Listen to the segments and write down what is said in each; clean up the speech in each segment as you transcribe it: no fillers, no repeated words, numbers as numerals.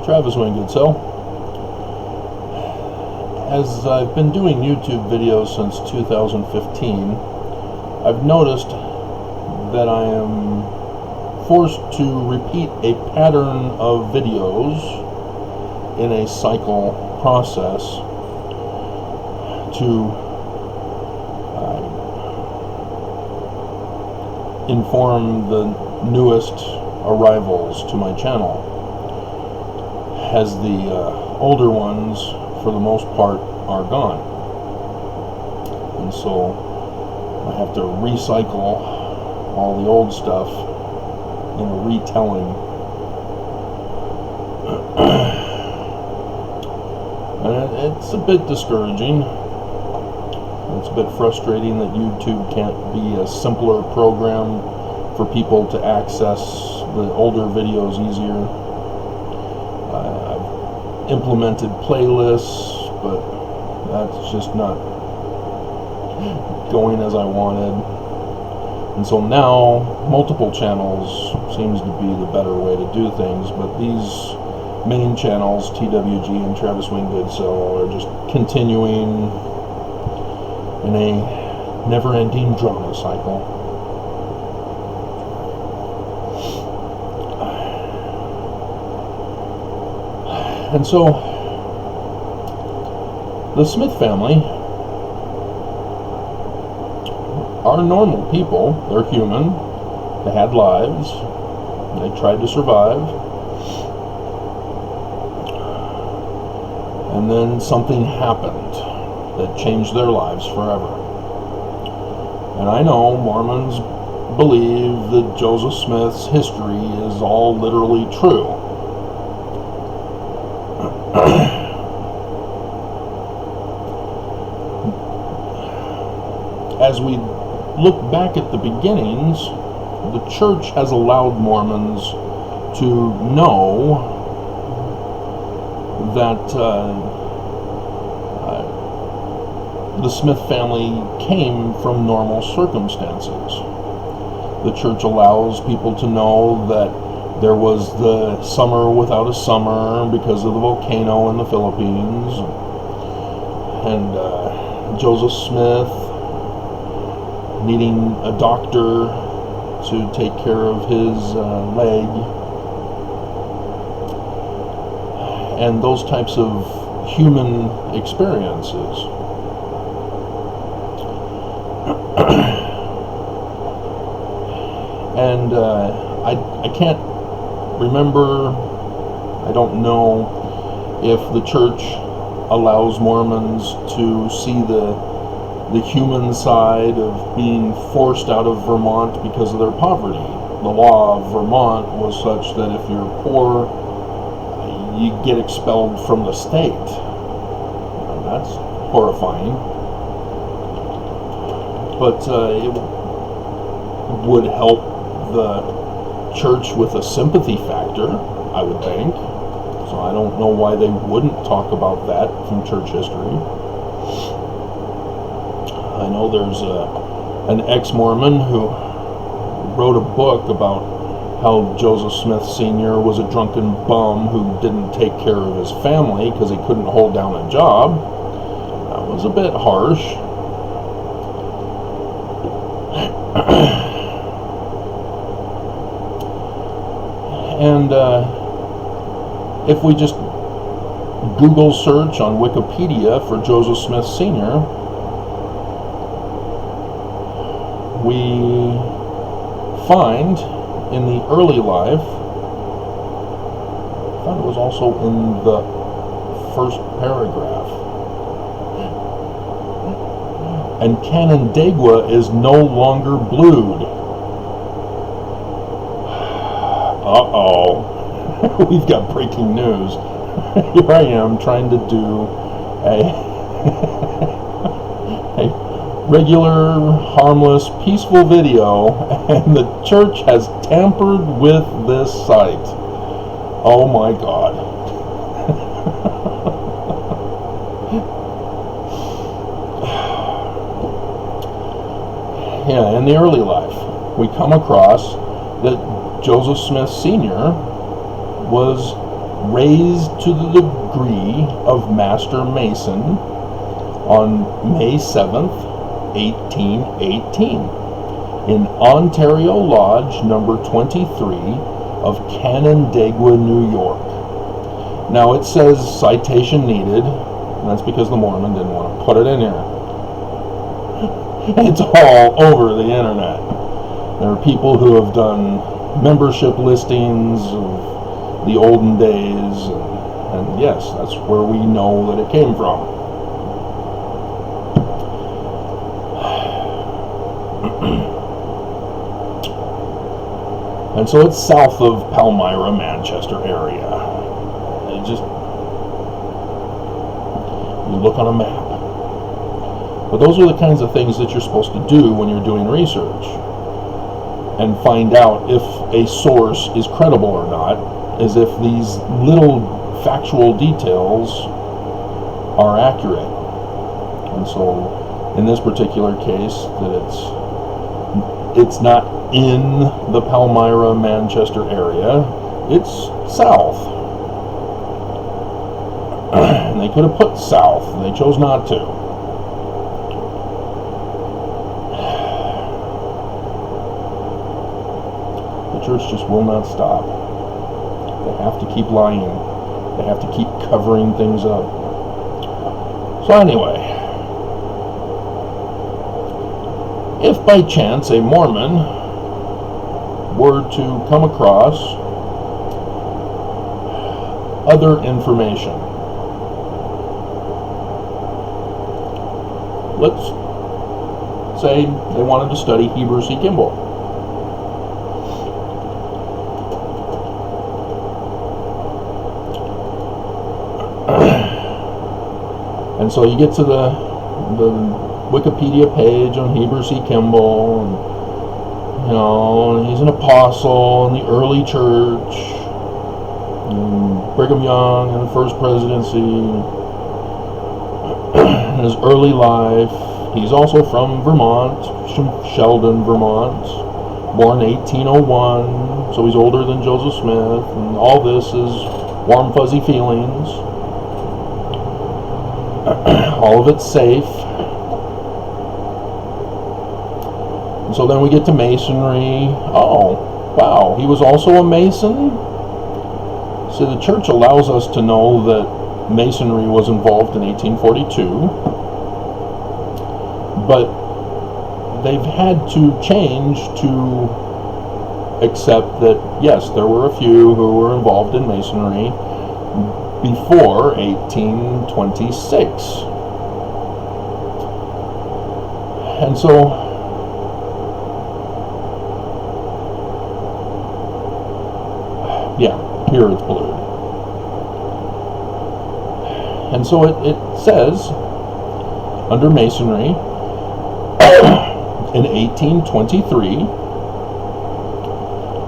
Travis Wingate. So, as I've been doing YouTube videos since 2015, I've noticed that I am forced to repeat a pattern of videos in a cycle process to inform the newest arrivals to my channel, as the older ones, for the most part, are gone. And so I have to recycle all the old stuff in a retelling. And it's a bit discouraging. It's a bit frustrating that YouTube can't be a simpler program for people to access the older videos easier. I've implemented playlists, but that's just not going as I wanted. And so now multiple channels seems to be the better way to do things, but these main channels, TWG and Travis Wingate, so are just continuing in a never-ending drama cycle. And so the Smith family are normal people. They're human. They had lives. They tried to survive. And then something happened that changed their lives forever. And I know Mormons believe that Joseph Smith's history is all literally true. As we look back at the beginnings, the church has allowed Mormons to know that the Smith family came from normal circumstances. The church allows people to know that there was the summer without a summer because of the volcano in the Philippines, and Joseph Smith needing a doctor to take care of his leg, and those types of human experiences. And I can't remember, I don't know if the church allows Mormons to see the human side of being forced out of Vermont because of their poverty. The law of Vermont was such that if you're poor, you get expelled from the state. And that's horrifying. But it would help the church with a sympathy factor, I would think. So I don't know why they wouldn't talk about that from church history. I know there's an ex-Mormon who wrote a book about how Joseph Smith Sr. was a drunken bum who didn't take care of his family because he couldn't hold down a job. That was a bit harsh. And if we just Google search on Wikipedia for Joseph Smith Sr., we find in the early life, I thought it was also in the first paragraph, and Canandaigua is no longer blued. Uh-oh. We've got breaking news. Here I am trying to do a regular, harmless, peaceful video, and the church has tampered with this site. Oh my God. Yeah, in the early life, we come across that Joseph Smith Sr. was raised to the degree of Master Mason on May 7th, 1818, in Ontario Lodge number 23 of Canandaigua, New York. Now it says citation needed, and that's because the Mormon didn't want to put it in here. It's all over the internet. There are people who have done membership listings of the olden days, and yes, that's where we know that it came from. And so it's south of Palmyra, Manchester area. You look on a map. But those are the kinds of things that you're supposed to do when you're doing research, and find out if a source is credible or not, as if these little factual details are accurate. And so in this particular case, that it's not in the Palmyra, Manchester area, it's south. And they could have put south, and they chose not to. The church just will not stop. They have to keep lying. They have to keep covering things up. So anyway, if by chance a Mormon were to come across other information, let's say they wanted to study Heber C. Kimball. And so you get to the Wikipedia page on Heber C. Kimball, and and he's an apostle in the early church, and Brigham Young in the first presidency. In his early life, he's also from Vermont, Sheldon, Vermont, born 1801, so he's older than Joseph Smith, and all this is warm fuzzy feelings. All of it's safe. And so then we get to Masonry. Oh, wow, he was also a Mason? So the church allows us to know that Masonry was involved in 1842, but they've had to change to accept that, yes, there were a few who were involved in Masonry before 1826. And so yeah, here it's blue. And so it says, under Masonry, in 1823,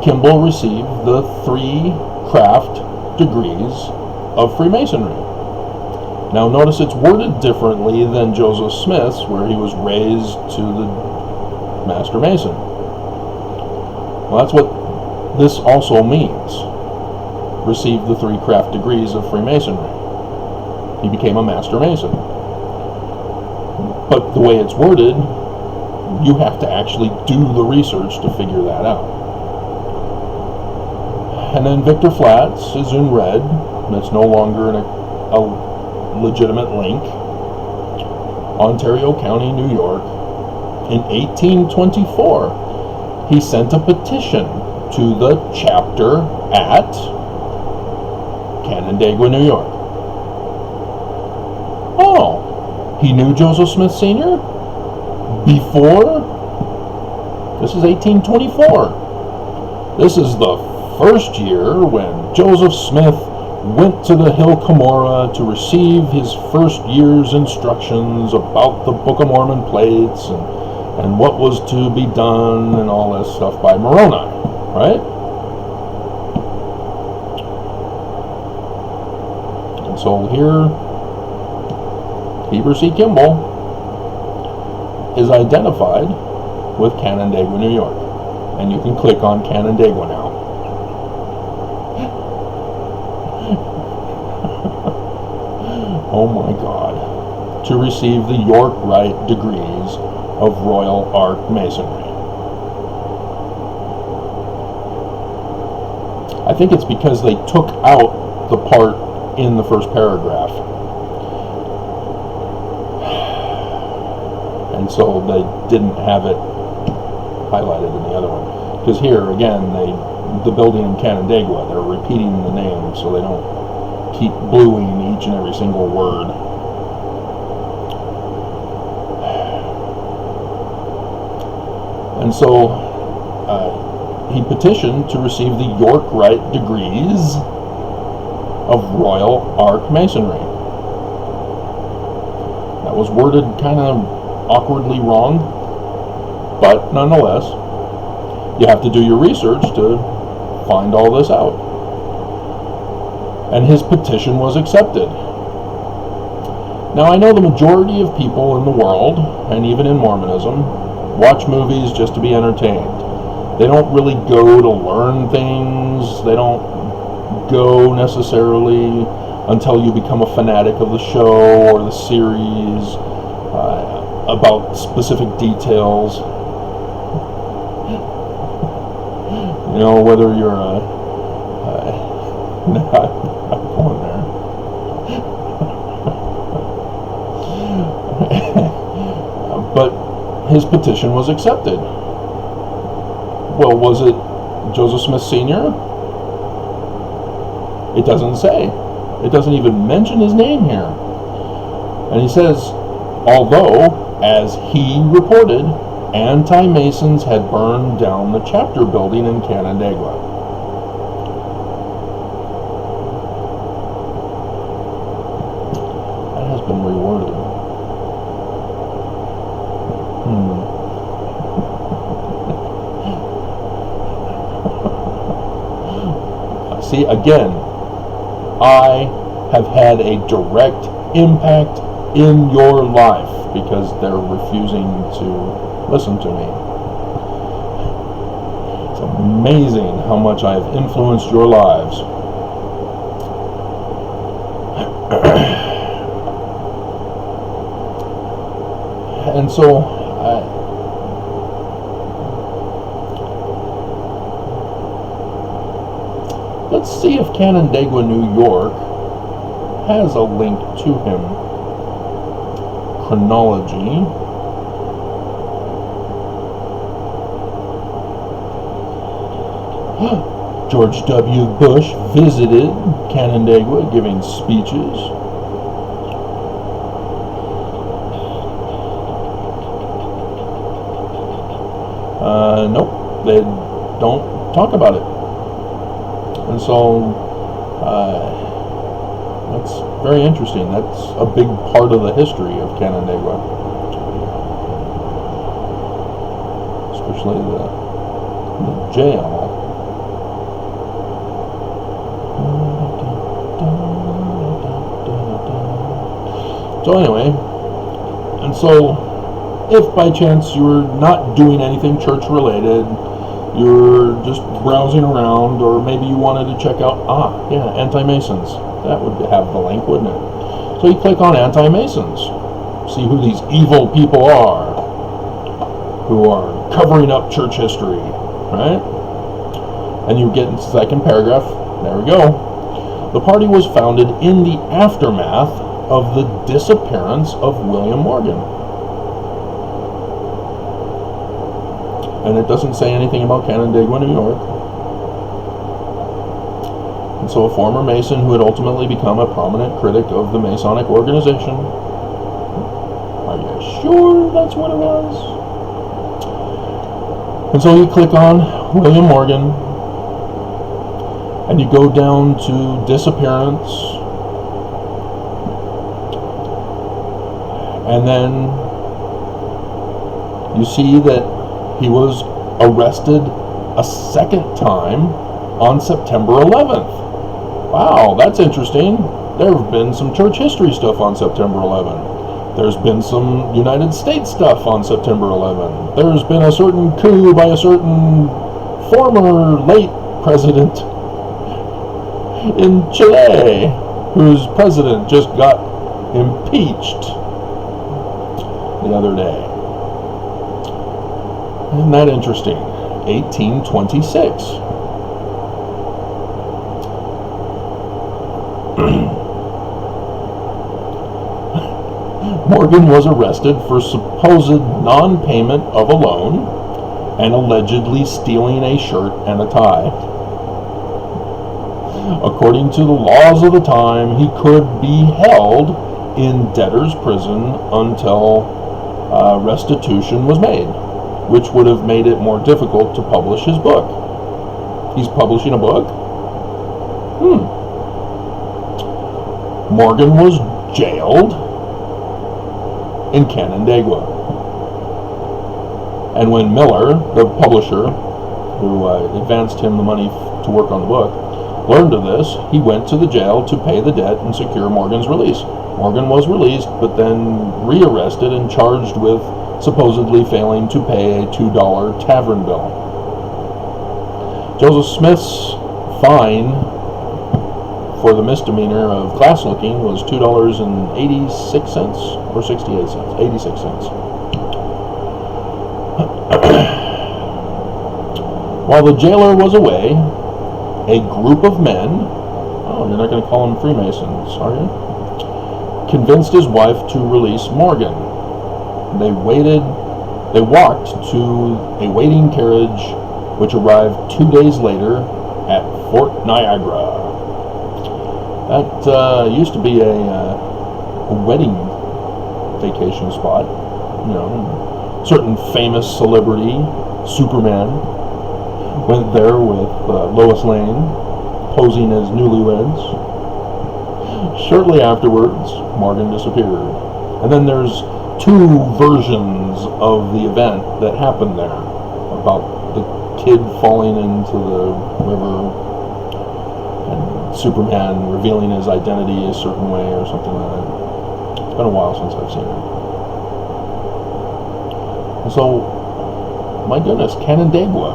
Kimball received the 3 craft degrees of Freemasonry. Now notice it's worded differently than Joseph Smith's, where he was raised to the Master Mason. Well, that's what this also means. Received the 3 craft degrees of Freemasonry. He became a Master Mason. But the way it's worded, you have to actually do the research to figure that out. And then Victor Flats is in red. That's no longer a legitimate link. Ontario County, New York. In 1824, he sent a petition to the chapter at Canandaigua, New York. Oh, he knew Joseph Smith Sr. before? This is 1824. This is the first year when Joseph Smith went to the Hill Cumorah to receive his first year's instructions about the Book of Mormon plates and what was to be done and all this stuff by Moroni, right? And so here, Heber C. Kimball is identified with Canandaigua, New York. And you can click on Canandaigua now. Oh my God. To receive the York Rite degrees of Royal Ark Masonry. I think it's because they took out the part in the first paragraph. And so they didn't have it highlighted in the other one. Because here, again, the building in Canandaigua, they're repeating the name so they don't keep bluing each and every single word. And so he petitioned to receive the York Rite degrees of Royal Ark Masonry. That was worded kind of awkwardly wrong, but nonetheless, you have to do your research to find all this out. And his petition was accepted. Now, I know the majority of people in the world, and even in Mormonism, watch movies just to be entertained. They don't really go to learn things. They don't go necessarily until you become a fanatic of the show or the series about specific details. You know, whether you're not going there. But his petition was accepted. Well, was it Joseph Smith Sr.? It doesn't say. It doesn't even mention his name here. And he says, although, as he reported, anti-Masons had burned down the chapter building in Canandaigua. That has been reworded. See, again, I have had a direct impact in your life because they're refusing to listen to me. It's amazing how much I have influenced your lives. And so, let's see if Canandaigua, New York has a link to him. Chronology. George W. Bush visited Canandaigua giving speeches. Nope, they don't talk about it. And so, that's very interesting. That's a big part of the history of Canandaigua. Especially the jail. So anyway, and so if by chance you're not doing anything church related, you're just browsing around, or maybe you wanted to check out, anti-Masons. That would have the link, wouldn't it? So you click on anti-Masons. See who these evil people are, who are covering up church history, right? And you get into the second paragraph. There we go. The party was founded in the aftermath of the disappearance of William Morgan. And it doesn't say anything about Canandaigua, New York. And so a former Mason who had ultimately become a prominent critic of the Masonic organization. Are you sure that's what it was? And so you click on William Morgan, and you go down to disappearance, and then you see that he was arrested a second time on September 11th. Wow, that's interesting. There have been some church history stuff on September 11th. There's been some United States stuff on September 11th. There's been a certain coup by a certain former late president in Chile, whose president just got impeached the other day. Isn't that interesting? 1826. Morgan was arrested for supposed non-payment of a loan and allegedly stealing a shirt and a tie. According to the laws of the time, he could be held in debtor's prison until restitution was made, which would have made it more difficult to publish his book. He's publishing a book? Morgan was jailed in Canandaigua. And when Miller, the publisher, who advanced him the money to work on the book, learned of this, he went to the jail to pay the debt and secure Morgan's release. Morgan was released, but then rearrested and charged with supposedly failing to pay a $2 tavern bill. Joseph Smith's fine for the misdemeanor of glass looking was $2.86 or 68 cents, 86 cents. While the jailer was away, a group of men, you're not going to call them Freemasons, are you? Convinced his wife to release Morgan. They walked to a waiting carriage which arrived 2 days later at Fort Niagara. That used to be a wedding vacation spot. Certain famous celebrity, Superman, went there with Lois Lane, posing as newlyweds. Shortly afterwards, Morgan disappeared. And then there's two versions of the event that happened there, about the kid falling into the river and Superman revealing his identity a certain way or something like that. It's been a while since I've seen it. And so, my goodness, Canandaigua.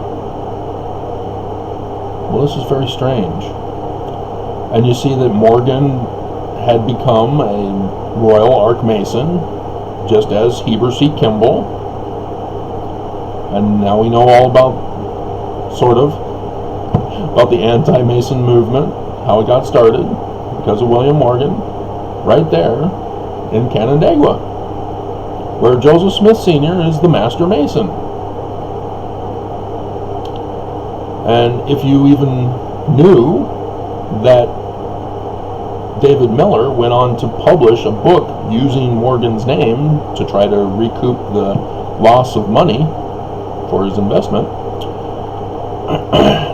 Well, this is very strange. And you see that Morgan had become a Royal Archmason, just as Heber C. Kimball. And now we know all about the anti-Mason movement, how it got started, because of William Morgan, right there in Canandaigua, where Joseph Smith Sr. is the Master Mason. And if you even knew that David Miller went on to publish a book using Morgan's name to try to recoup the loss of money for his investment,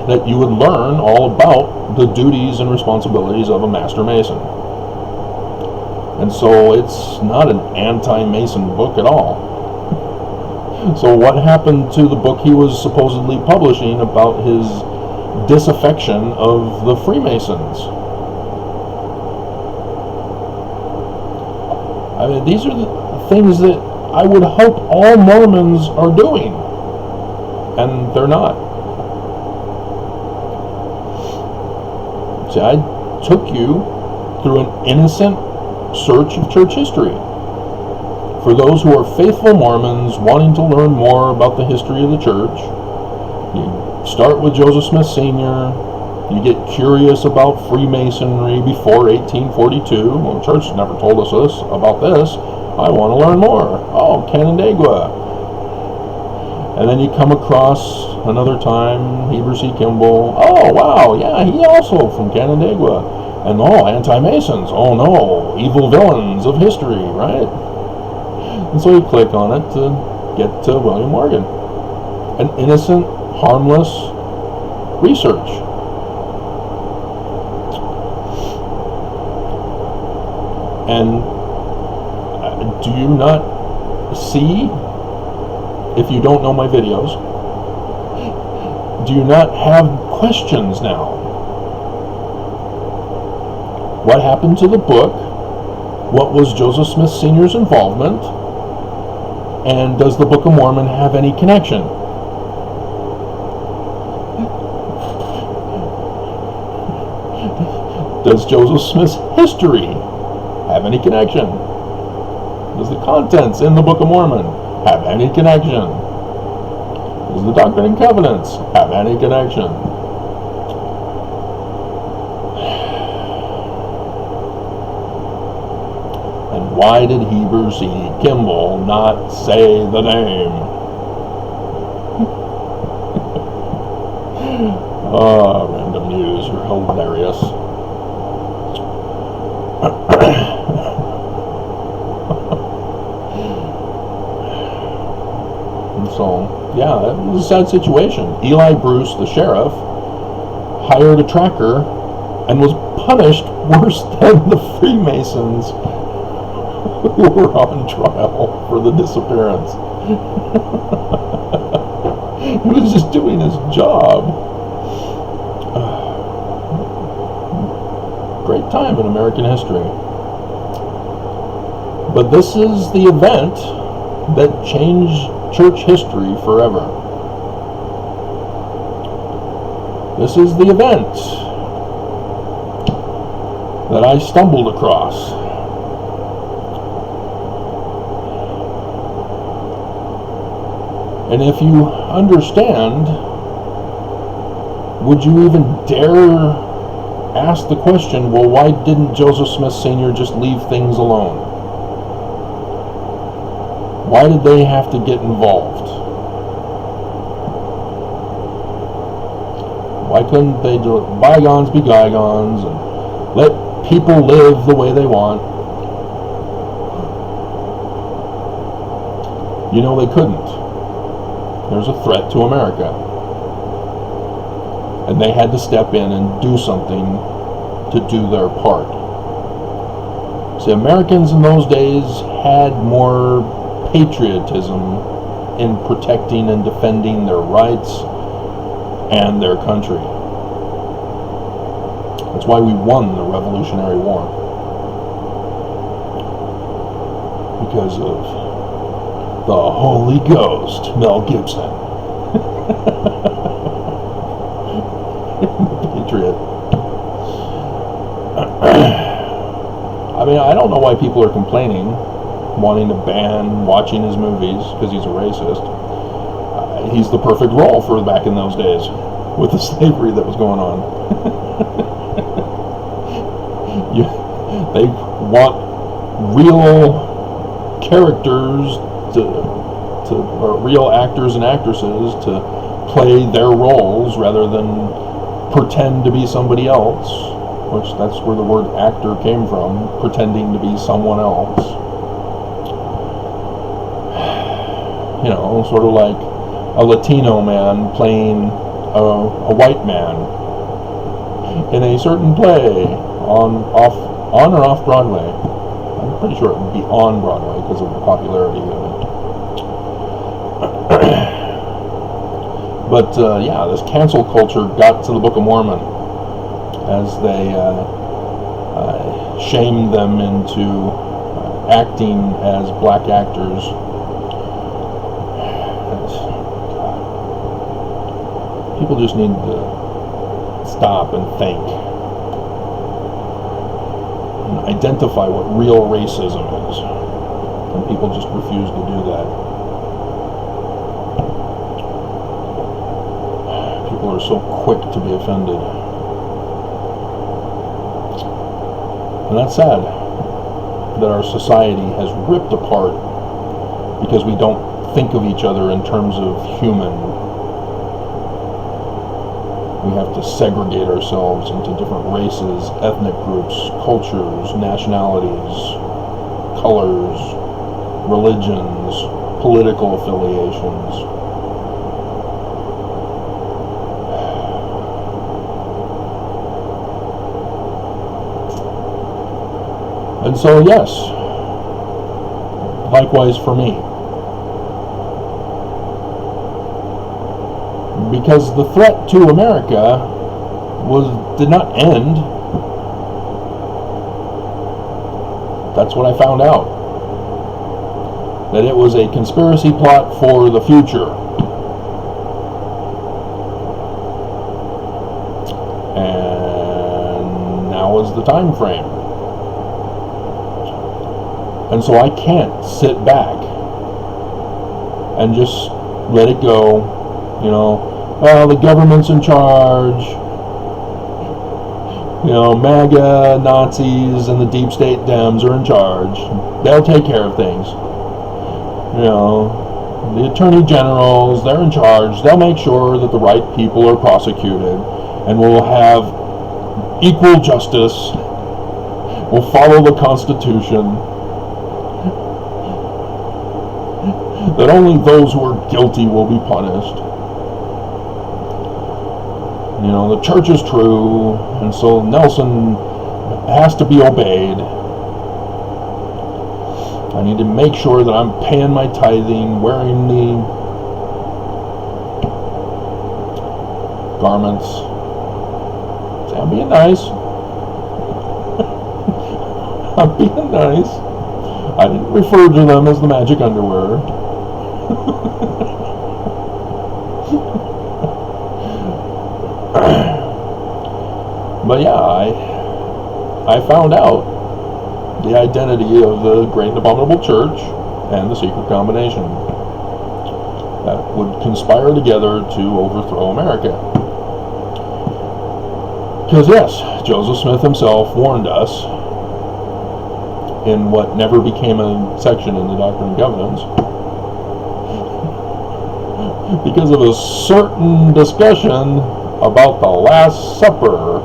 that you would learn all about the duties and responsibilities of a Master Mason. And so it's not an anti-Mason book at all. So what happened to the book he was supposedly publishing about his disaffection of the Freemasons? I mean, these are the things that I would hope all Mormons are doing, and they're not. See, I took you through an innocent search of church history. For those who are faithful Mormons wanting to learn more about the history of the church, you start with Joseph Smith Sr., you get curious about Freemasonry before 1842. Well, the church never told us this about this. I want to learn more. Oh, Canandaigua. And then you come across another time, Heber C. Kimball. Oh, wow, yeah, he also from Canandaigua. And anti-Masons. Oh no, evil villains of history, right? And so you click on it to get to William Morgan. An innocent, harmless research. And do you not see, if you don't know my videos, do you not have questions now? What happened to the book? What was Joseph Smith Sr.'s involvement? And does the Book of Mormon have any connection? Does Joseph Smith's history have have any connection? Does the contents in the Book of Mormon have any connection? Does the Doctrine and Covenants have any connection? And why did Heber C. Kimball not say the name? Random news are hilarious. And so, yeah, that was a sad situation. Eli Bruce, the sheriff, hired a tracker and was punished worse than the Freemasons who were on trial for the disappearance. He was just doing his job. Great time in American history. But this is the event that changed church history forever. This is the event that I stumbled across. And if you understand, would you even dare ask the question, well, why didn't Joseph Smith Sr. just leave things alone? Why did they have to get involved? Why couldn't they do it? Bygones be bygones and let people live the way they want? You know they couldn't. There's a threat to America. And they had to step in and do something to do their part. See, Americans in those days had more patriotism in protecting and defending their rights and their country. That's why we won the Revolutionary War. Because of the Holy Ghost, Mel Gibson. Patriot. I mean, I don't know why people are complaining, wanting to ban watching his movies because he's a racist. He's the perfect role for back in those days with the slavery that was going on. They want real characters or real actors and actresses to play their roles rather than pretend to be somebody else, which that's where the word actor came from, pretending to be someone else. You know, sort of like a Latino man playing a white man in a certain play on or off Broadway. I'm pretty sure it would be on Broadway because of the popularity of it. But yeah, this cancel culture got to the Book of Mormon as they shamed them into acting as black actors. People just need to stop and think and identify what real racism is. And people just refuse to do that. People are so quick to be offended. And that's sad that our society has ripped apart because we don't think of each other in terms of human. We have to segregate ourselves into different races, ethnic groups, cultures, nationalities, colors, religions, political affiliations. And so, yes, likewise for me. Because the threat to America did not end. That's what I found out. That it was a conspiracy plot for the future. And now is the time frame. And so I can't sit back and just let it go. Well, the government's in charge. MAGA Nazis and the deep state Dems are in charge. They'll take care of things. The attorney generals, they're in charge. They'll make sure that the right people are prosecuted, and we'll have equal justice. We'll follow the Constitution. That only those who are guilty will be punished. The church is true, and so Nelson has to be obeyed. I need to make sure that I'm paying my tithing, wearing the garments. See, I'm being nice. I'm being nice. I didn't refer to them as the magic underwear. But yeah, I found out the identity of the Great and Abominable Church and the secret combination that would conspire together to overthrow America. Because yes, Joseph Smith himself warned us in what never became a section in the Doctrine and Covenants, because of a certain discussion about the Last Supper,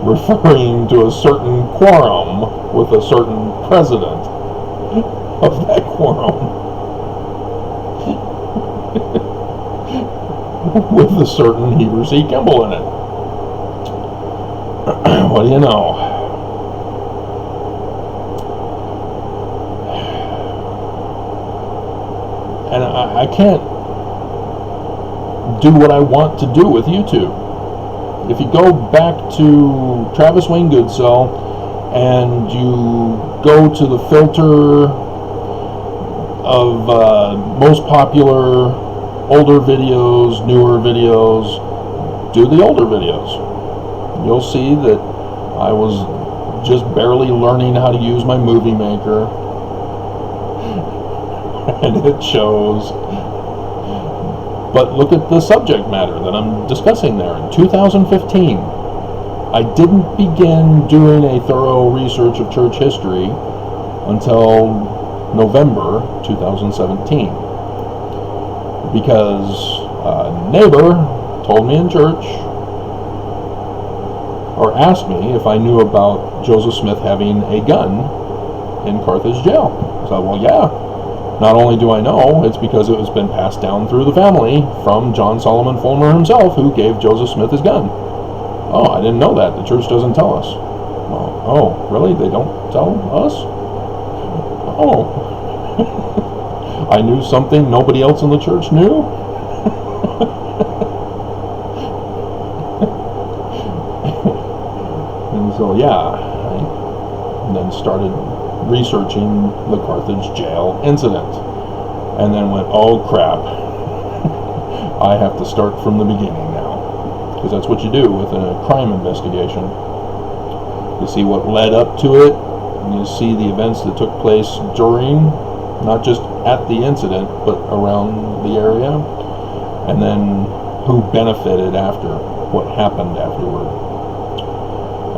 referring to a certain quorum with a certain president of that quorum, with a certain Heber C. Kimball in it. What do you know? And I can't do what I want to do with YouTube. If you go back to Travis Wayne Goodsell and you go to the filter of most popular older videos, newer videos, do the older videos. You'll see that I was just barely learning how to use my movie maker. And it shows. But look at the subject matter that I'm discussing there. In 2015, I didn't begin doing a thorough research of church history until November 2017. Because a neighbor told me in church, or asked me if I knew about Joseph Smith having a gun in Carthage jail. So, well, yeah. Not only do I know, it's because it has been passed down through the family from John Solomon Fulmer himself, who gave Joseph Smith his gun. Oh, I didn't know that. The church doesn't tell us. Well, oh, really? They don't tell us? Oh. I knew something nobody else in the church knew? And so, yeah, I then started researching the Carthage jail incident, and then went, oh crap, I have to start from the beginning now, because that's what you do with a crime investigation. You see what led up to it, and you see the events that took place during, not just at the incident, but around the area, and then who benefited after, what happened afterward.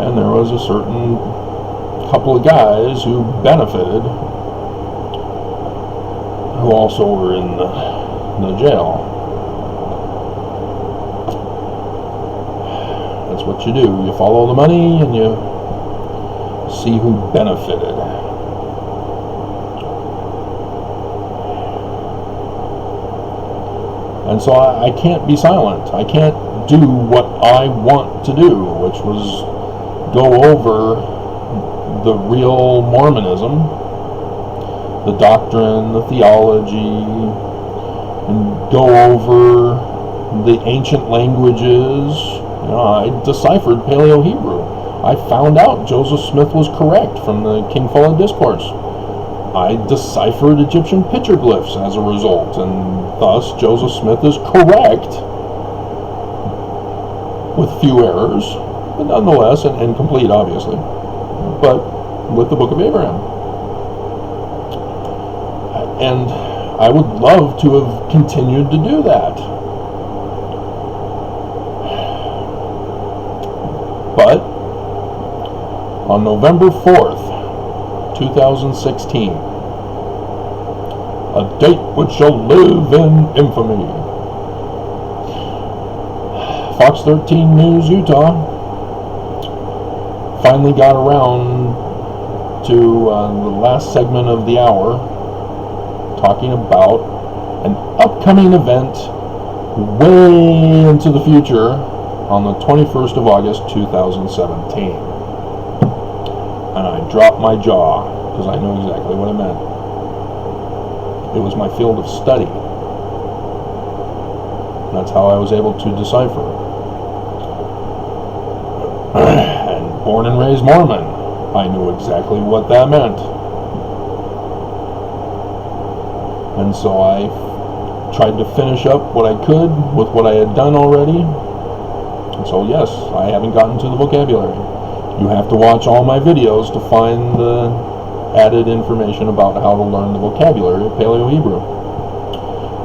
And there was a certain couple of guys who benefited, who also were in the jail. That's what you do. You follow the money and you see who benefited. And so I can't be silent. I can't do what I want to do, which was go over the real Mormonism, the doctrine, the theology, and go over the ancient languages. I deciphered Paleo-Hebrew. I found out Joseph Smith was correct from the King Follett Discourse. I deciphered Egyptian petroglyphs as a result, and thus Joseph Smith is correct, with few errors, but nonetheless, and complete, obviously. But with the Book of Abraham. And I would love to have continued to do that. But on November 4th, 2016, a date which shall live in infamy, Fox 13 News Utah finally got around to the last segment of the hour, talking about an upcoming event way into the future on the 21st of August 2017. And I dropped my jaw because I knew exactly what it meant. It was my field of study. That's how I was able to decipher it. And born and raised Mormon, I knew exactly what that meant. And so I tried to finish up what I could with what I had done already. And so yes, I haven't gotten to the vocabulary. You have to watch all my videos to find the added information about how to learn the vocabulary of Paleo-Hebrew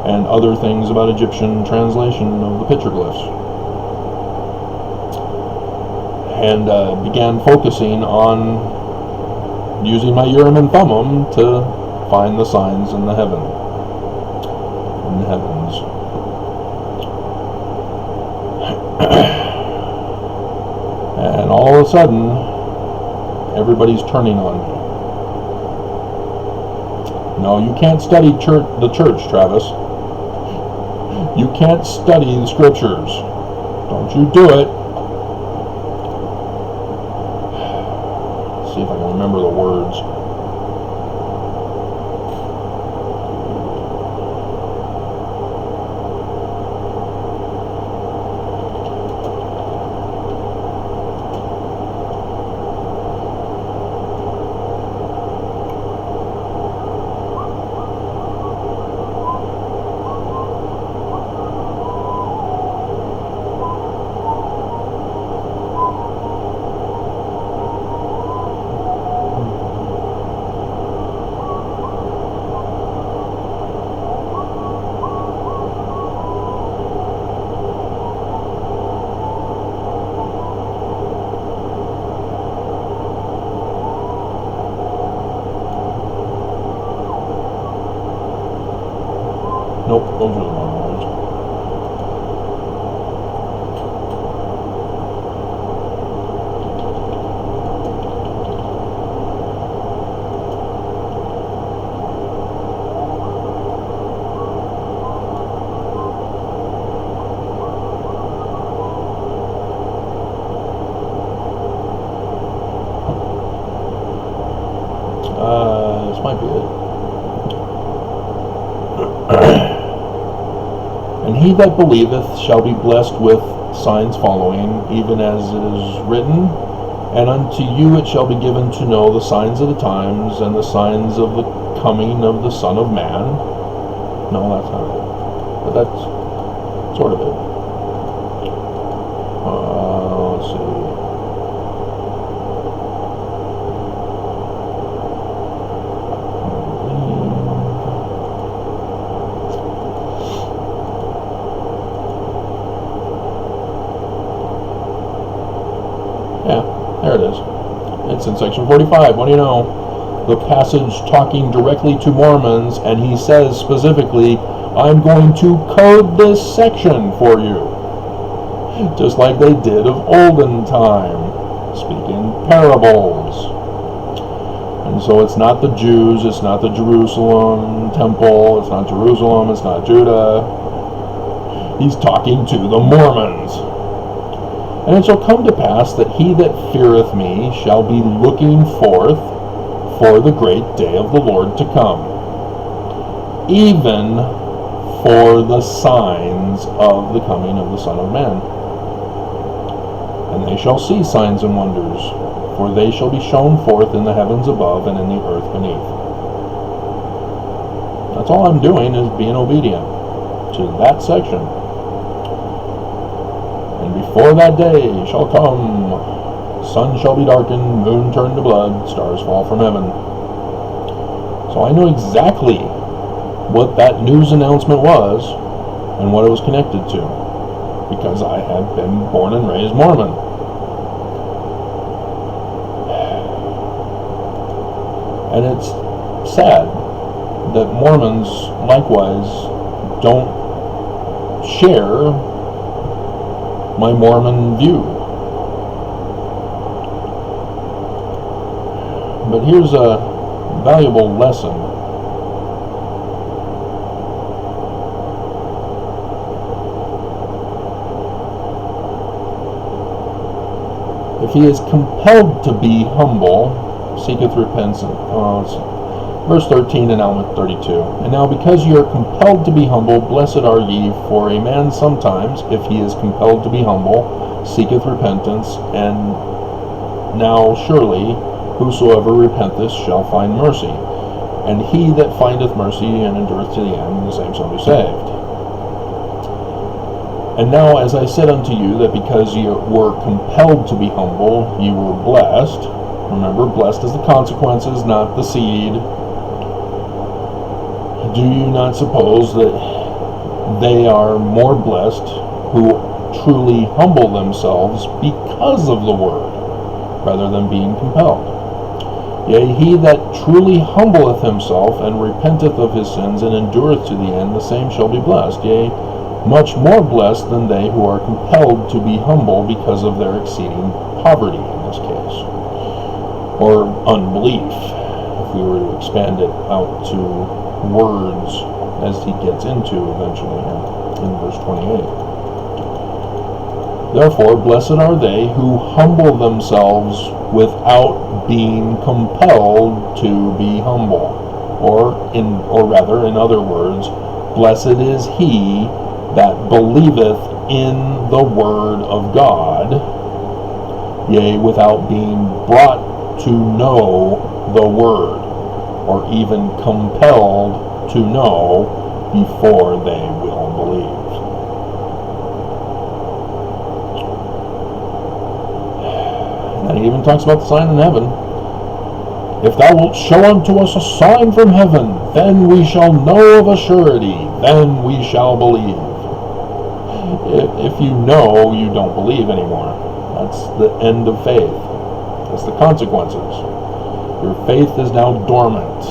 and other things about Egyptian translation of the petroglyphs. And began focusing on using my Urim and Thummim to find the signs in the heavens. And all of a sudden, everybody's turning on me. No, you can't study the church, Travis. You can't study the scriptures. Don't you do it. Let's see if I can remember the words. Nope, those are the wrong words. This might be it. And he that believeth shall be blessed with signs following, even as it is written, and unto you it shall be given to know the signs of the times, and the signs of the coming of the Son of Man. No, that's not it. But that's sort of it. Let's see. Yeah, there it is. It's in section 45. What do you know? The passage talking directly to Mormons, and he says specifically, I'm going to code this section for you. Just like they did of olden time, speaking parables. And so it's not the Jews, it's not the Jerusalem temple, it's not Jerusalem, it's not Judah. He's talking to the Mormons. And it shall come to pass that he that feareth me shall be looking forth for the great day of the Lord to come, even for the signs of the coming of the Son of Man. And they shall see signs and wonders, for they shall be shown forth in the heavens above and in the earth beneath. That's all I'm doing, is being obedient to that section. And before that day shall come, sun shall be darkened, moon turned to blood, stars fall from heaven. So I know exactly what that news announcement was and what it was connected to, because I had been born and raised Mormon. And it's sad that Mormons likewise don't share my Mormon view. But here's a valuable lesson. If he is compelled to be humble, seeketh repentance. Verse 13 and now 32. And now because ye are compelled to be humble, blessed are ye, for a man sometimes, if he is compelled to be humble, seeketh repentance, and now surely whosoever repenteth shall find mercy. And he that findeth mercy and endureth to the end, the same shall be saved. And now as I said unto you, that because ye were compelled to be humble, ye were blessed. Remember, blessed is the consequences, not the seed. Do you not suppose that they are more blessed who truly humble themselves because of the word, rather than being compelled? Yea, he that truly humbleth himself, and repenteth of his sins, and endureth to the end, the same shall be blessed. Yea, much more blessed than they who are compelled to be humble because of their exceeding poverty, in this case, or unbelief, if we were to expand it out to words, as he gets into eventually in verse 28. Therefore, blessed are they who humble themselves without being compelled to be humble. Or rather, in other words, blessed is he that believeth in the word of God, yea, without being brought to know the word, or even compelled to know before they will believe. And he even talks about the sign in heaven. If thou wilt show unto us a sign from heaven, then we shall know of a surety, then we shall believe. If you know, you don't believe anymore. That's the end of faith. That's the consequences. Your faith is now dormant.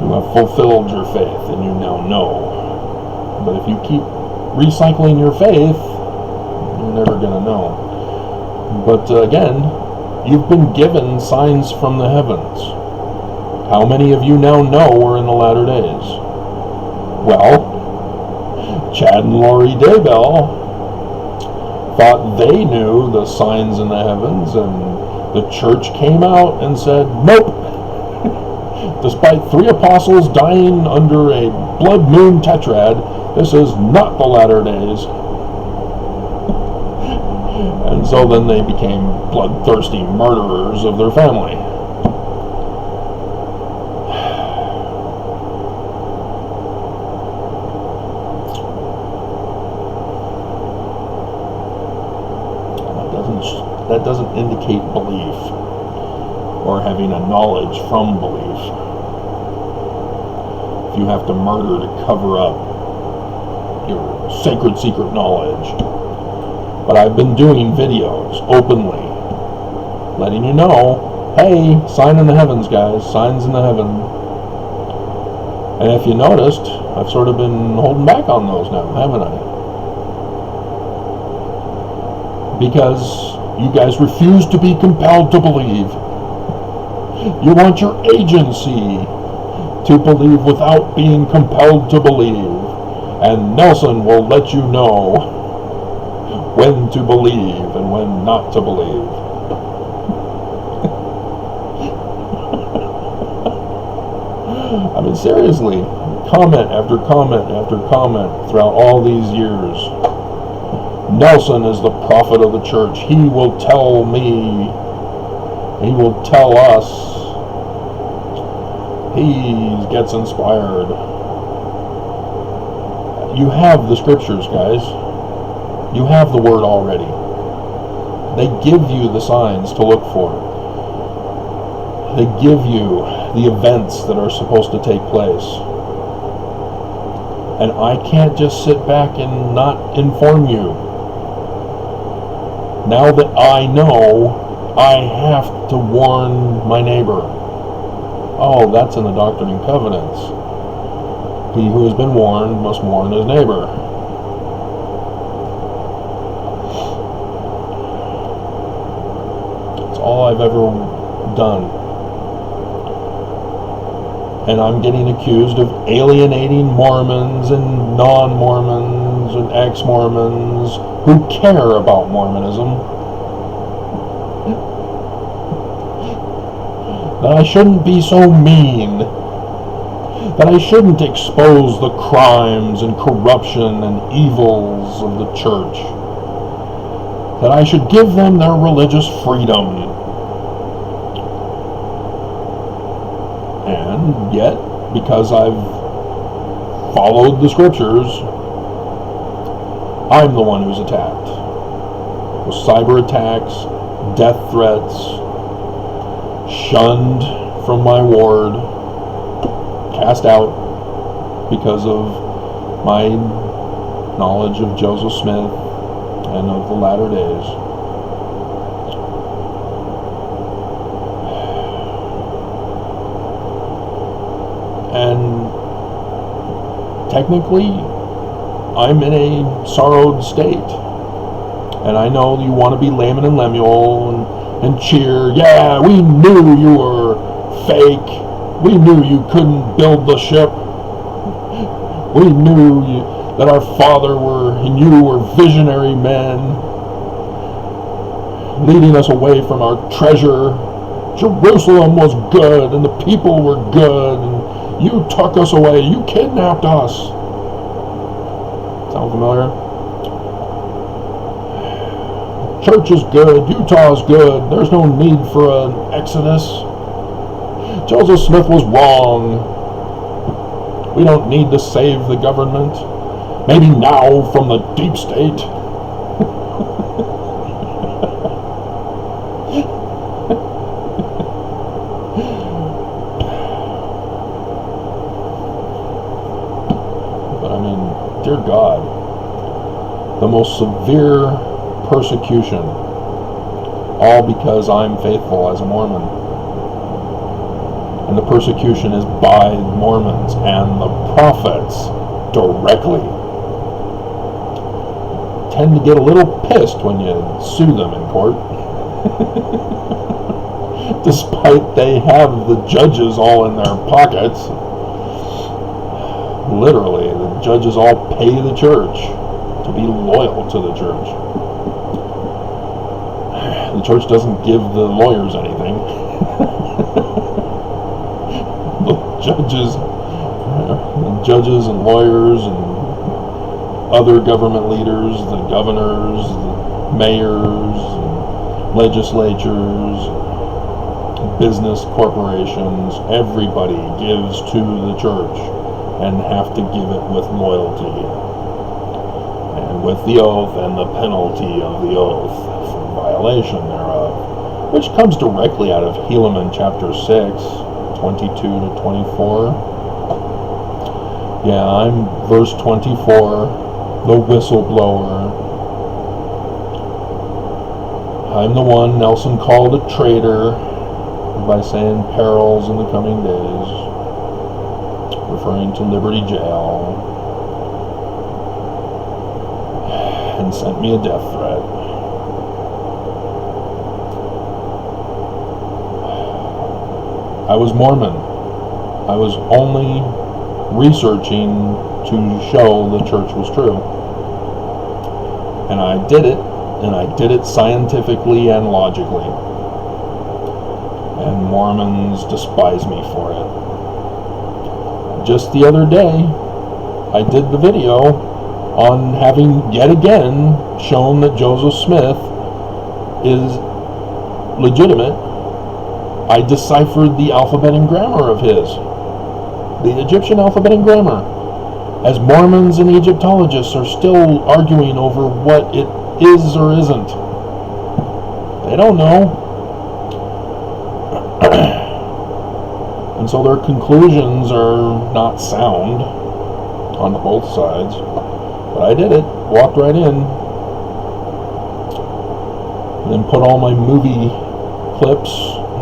You have fulfilled your faith, and you now know. But if you keep recycling your faith, you're never going to know. But again, you've been given signs from the heavens. How many of you now know we're in the latter days? Well, Chad and Lori Daybell thought they knew the signs in the heavens, and the church came out and said, nope. Despite 3 apostles dying under a blood moon tetrad, this is not the latter days. And so then they became bloodthirsty murderers of their family. That doesn't indicate belief or having a knowledge from belief. If you have to murder to cover up your sacred secret knowledge. But I've been doing videos openly, letting you know, hey, sign in the heavens, guys, signs in the heaven. And if you noticed, I've sort of been holding back on those now, haven't I? Because you guys refuse to be compelled to believe. You want your agency to believe without being compelled to believe. And Nelson will let you know when to believe and when not to believe. I mean, seriously, comment after comment after comment throughout all these years. Nelson is the prophet of the church. He will tell me, he will tell us, he gets inspired. You have the scriptures, guys. You have the word already. They give you the signs to look for. They give you the events that are supposed to take place. And I can't just sit back and not inform you. Now that I know, I have to warn my neighbor. Oh, that's in the Doctrine and Covenants. He who has been warned must warn his neighbor. It's all I've ever done. And I'm getting accused of alienating Mormons and non-Mormons and ex-Mormons who care about Mormonism. That I shouldn't be so mean. That I shouldn't expose the crimes and corruption and evils of the church. That I should give them their religious freedom. And yet, because I've followed the scriptures, I'm the one who's attacked. With cyber attacks, death threats, shunned from my ward, cast out because of my knowledge of Joseph Smith and of the latter days. And technically, I'm in a sorrowed state. And I know you want to be Laman and Lemuel and cheer. Yeah, we knew you were fake. We knew you couldn't build the ship. We knew that our father and you were visionary men, leading us away from our treasure. Jerusalem was good, and the people were good, and you took us away. You kidnapped us. Sound familiar? Church is good. Utah is good. There's no need for an exodus. Joseph Smith was wrong. We don't need to save the government. Maybe now from the deep state. But I mean, dear God, the most severe persecution, all because I'm faithful as a Mormon. And the persecution is by Mormons and the prophets directly. Tend to get a little pissed when you sue them in court. Despite they have the judges all in their pockets. Literally, the judges all pay the church to be loyal to the church. The church doesn't give the lawyers anything. The judges and lawyers and other government leaders, the governors, the mayors, legislatures, business corporations, everybody gives to the church and have to give it with loyalty and with the oath and the penalty of the oath for violation thereof, which comes directly out of Helaman chapter 6, 22 to 24. Yeah, I'm verse 24, the whistleblower. I'm the one Nelson called a traitor by saying perils in the coming days, referring to Liberty Jail, and sent me a death threat. I was Mormon. I was only researching to show the church was true. And I did it, and I did it scientifically and logically. And Mormons despise me for it. Just the other day, I did the video on having yet again shown that Joseph Smith is legitimate. I deciphered the alphabet and grammar of his, the Egyptian alphabet and grammar, as Mormons and Egyptologists are still arguing over what it is or isn't. They don't know. And so their conclusions are not sound on both sides. But I did it. Walked right in. And then put all my movie clips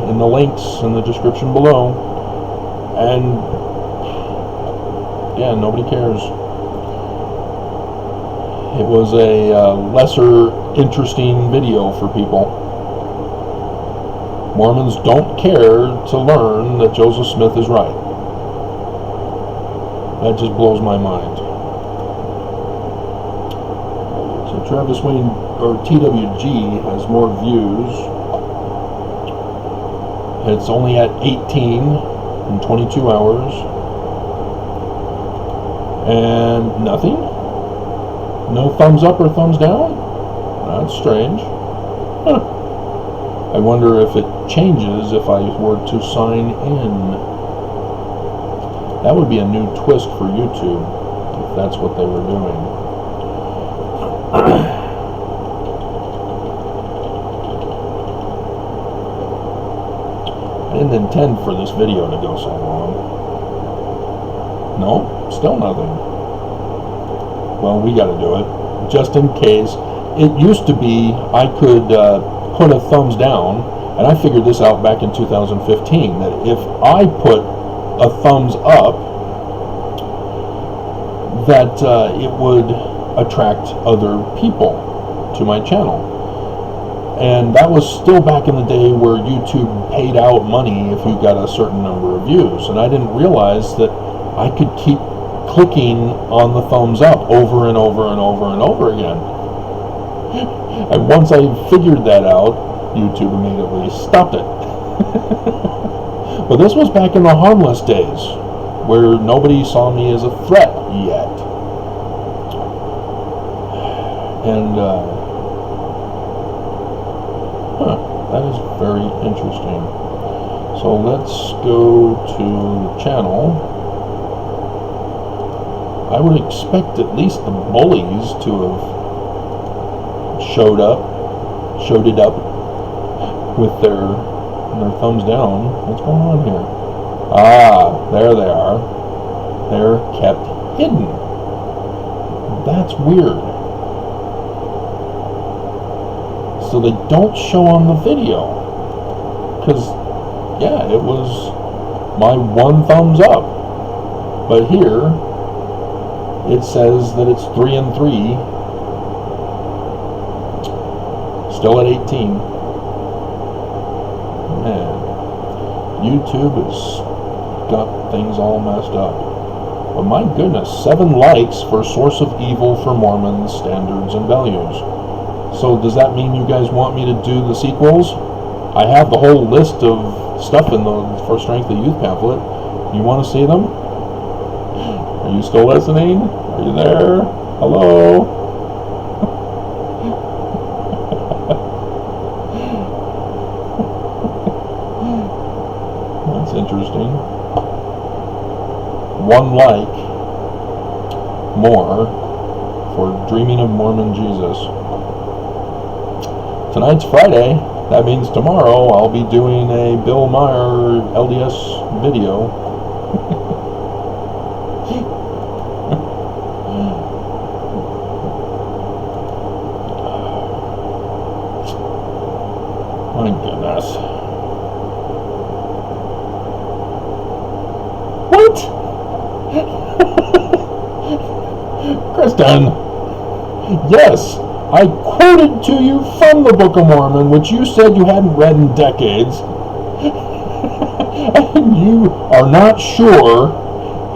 in the links in the description below. And yeah, nobody cares. It was a lesser interesting video for people. Mormons don't care to learn that Joseph Smith is right. That just blows my mind. So Travis Wayne, or TWG, has more views. It's only at 18 in 22 hours. And nothing? No thumbs up or thumbs down? That's strange. Huh. I wonder if it changes if I were to sign in. That would be a new twist for YouTube, if that's what they were doing. I didn't intend for this video to go so long. No, still nothing. Well, we gotta do it, just in case. It used to be I could put a thumbs down, and I figured this out back in 2015, that if I put a thumbs up, that it would attract other people to my channel. And that was still back in the day where YouTube paid out money if you got a certain number of views, and I didn't realize that I could keep clicking on the thumbs up over and over and over and over again. And once I figured that out, YouTube immediately stopped it. But this was back in the harmless days, where nobody saw me as a threat yet. And, that is very interesting. So let's go to the channel. I would expect at least the bullies to have showed it up with their thumbs down. What's going on here? Ah, there they are. They're kept hidden. That's weird. So they don't show on the video. Because, yeah, it was my one thumbs up. But here, it says that it's 3 and 3. Still at 18. Man, YouTube has got things all messed up. But my goodness, 7 likes for Source of Evil for Mormons, Standards and Values. So does that mean you guys want me to do the sequels? I have the whole list of stuff in the For Strength of Youth pamphlet. You want to see them? Are you still listening? Are you there? Hello? That's interesting. 1 like more for Dreaming of Mormon Jesus. Tonight's Friday. That means tomorrow I'll be doing a Bill Maher LDS video. My goodness. What? Kristen. Yes, I quoted to you from the Book of Mormon, which you said you hadn't read in decades. And you are not sure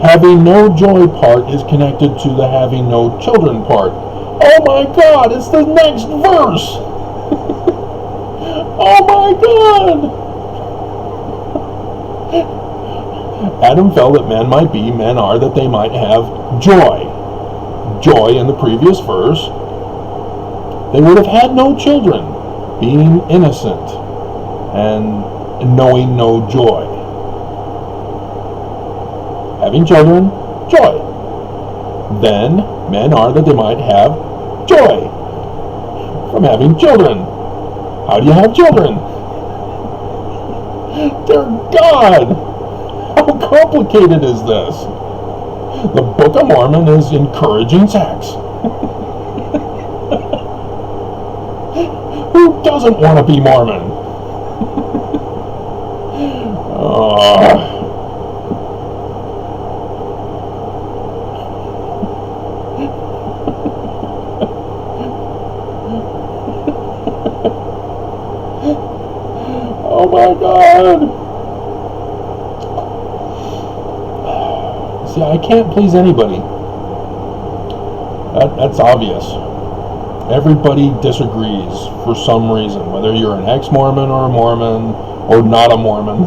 having no joy part is connected to the having no children part. Oh my God, it's the next verse. Oh my God. Adam felt that men might be, men are, that they might have joy. Joy in the previous verse. They would have had no children, being innocent and knowing no joy. Having children, joy. Then men are that they might have joy from having children. How do you have children? Dear God, how complicated is this? The Book of Mormon is encouraging sex. Who doesn't want to be Mormon? Oh my God! See, I can't please anybody. That's obvious. Everybody disagrees for some reason, whether you're an ex-Mormon or a Mormon or not a Mormon.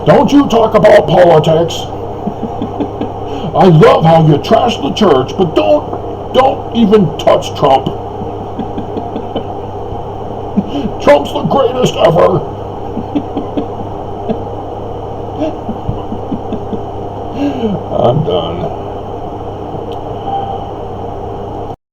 Don't you talk about politics. I love how you trash the church, but don't even touch Trump. Trump's the greatest ever. I'm done.